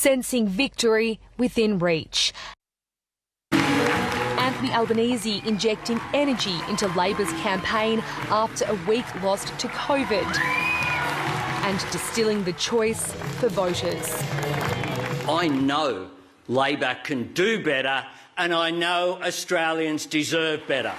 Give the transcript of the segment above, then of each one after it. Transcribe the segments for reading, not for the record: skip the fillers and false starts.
sensing victory within reach. Anthony Albanese injecting energy into Labor's campaign after a week lost to COVID and distilling the choice for voters. I know Labor can do better, and I know Australians deserve better.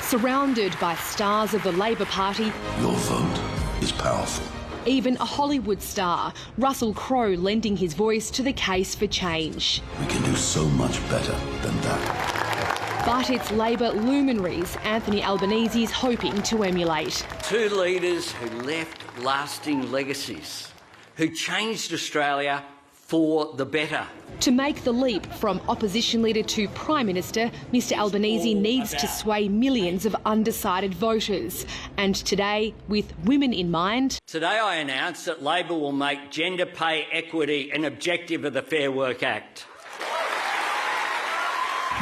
Surrounded by stars of the Labor Party, your vote is powerful. Even a Hollywood star, Russell Crowe, lending his voice to the case for change. We can do so much better than that. But it's Labor luminaries Anthony Albanese's hoping to emulate. Two leaders who left lasting legacies, who changed Australia for the better. To make the leap from opposition leader to Prime Minister, Mr Albanese needs to sway millions of undecided voters. And today, with women in mind... Today I announce that Labor will make gender pay equity an objective of the Fair Work Act.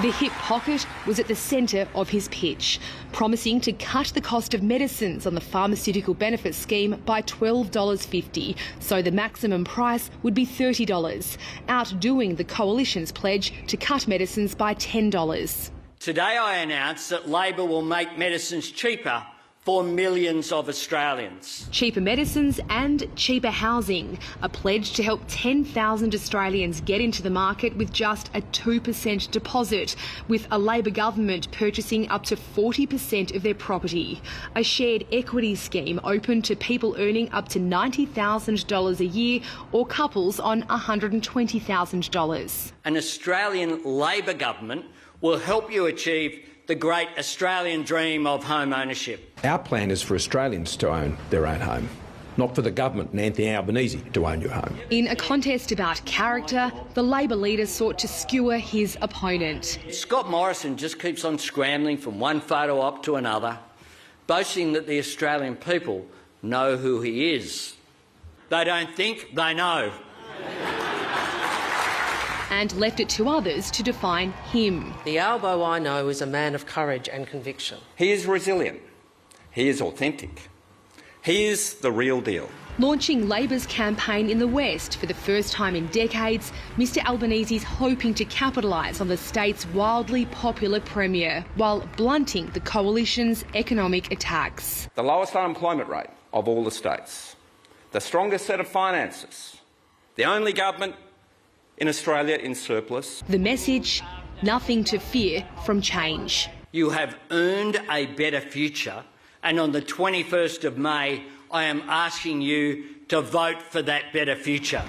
The hip pocket was at the centre of his pitch, promising to cut the cost of medicines on the pharmaceutical benefit scheme by $12.50, so the maximum price would be $30, outdoing the Coalition's pledge to cut medicines by $10. Today I announce that Labor will make medicines cheaper for millions of Australians. Cheaper medicines and cheaper housing, a pledge to help 10,000 Australians get into the market with just a 2% deposit, with a Labor government purchasing up to 40% of their property. A shared equity scheme open to people earning up to $90,000 a year or couples on $120,000. An Australian Labor government will help you achieve the great Australian dream of home ownership. Our plan is for Australians to own their own home, not for the government and Anthony Albanese to own your home. In a contest about character, the Labor leader sought to skewer his opponent. Scott Morrison just keeps on scrambling from one photo op to another, boasting that the Australian people know who he is. They don't think, they know. And left it to others to define him. The Albo I know is a man of courage and conviction. He is resilient. He is authentic. He is the real deal. Launching Labor's campaign in the West for the first time in decades, Mr Albanese's hoping to capitalise on the state's wildly popular premier, while blunting the Coalition's economic attacks. The lowest unemployment rate of all the states. The strongest set of finances. The only government in Australia in surplus. The message: nothing to fear from change. You have earned a better future, and on the 21st of May, I am asking you to vote for that better future.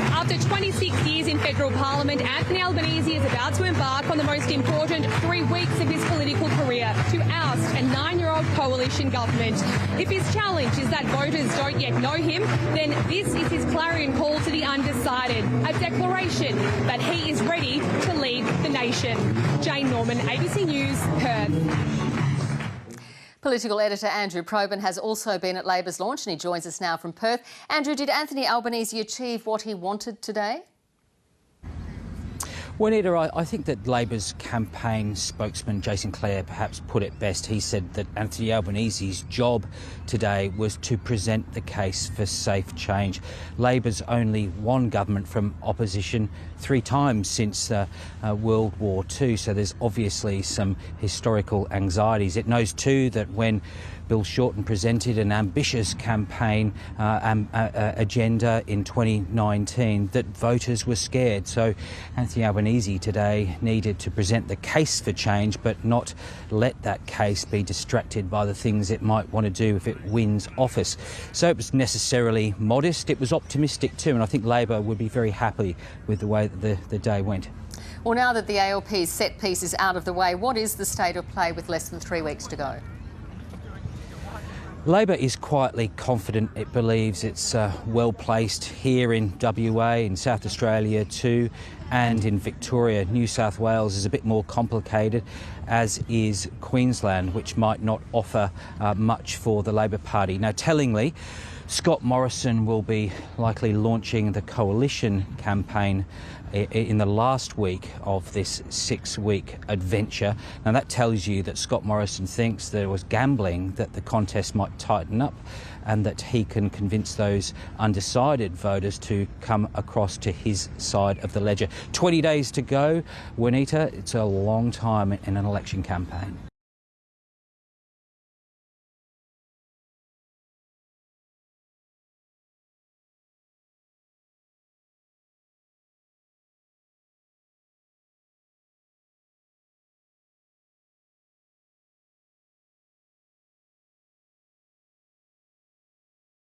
After 26 years in federal parliament, Anthony Albanese is about to embark on the most important 3 weeks of his political career to oust a 9-year-old coalition government. If his challenge is that voters don't yet know him, then this is his clarion call to the undecided, a declaration that he is ready to lead the nation. Jane Norman, ABC News, Perth. Political editor Andrew Probyn has also been at Labor's launch and he joins us now from Perth. Andrew, did Anthony Albanese achieve what he wanted today? Well, Nita, I think that Labor's campaign spokesman Jason Clare perhaps put it best. He said that Anthony Albanese's job today was to present the case for safe change. Labor's only won government from opposition 3 times since World War II, so there's obviously some historical anxieties. It knows too that when Bill Shorten presented an ambitious campaign agenda in 2019 that voters were scared. So Anthony Albanese today needed to present the case for change, but not let that case be distracted by the things it might want to do if it wins office. So it was necessarily modest. It was optimistic too, and I think Labor would be very happy with the way that the day went. Well, now that the ALP's set piece is out of the way, what is the state of play with less than 3 weeks to go? Labor is quietly confident. It believes it's well placed here in WA, in South Australia too, and in Victoria. New South Wales is a bit more complicated, as is Queensland, which might not offer much for the Labor Party. Now, tellingly, Scott Morrison will be likely launching the coalition campaign in the last week of this 6-week adventure. Now, that tells you that Scott Morrison thinks there was gambling that the contest might tighten up and that he can convince those undecided voters to come across to his side of the ledger. 20 days to go, Juanita. It's a long time in an election campaign.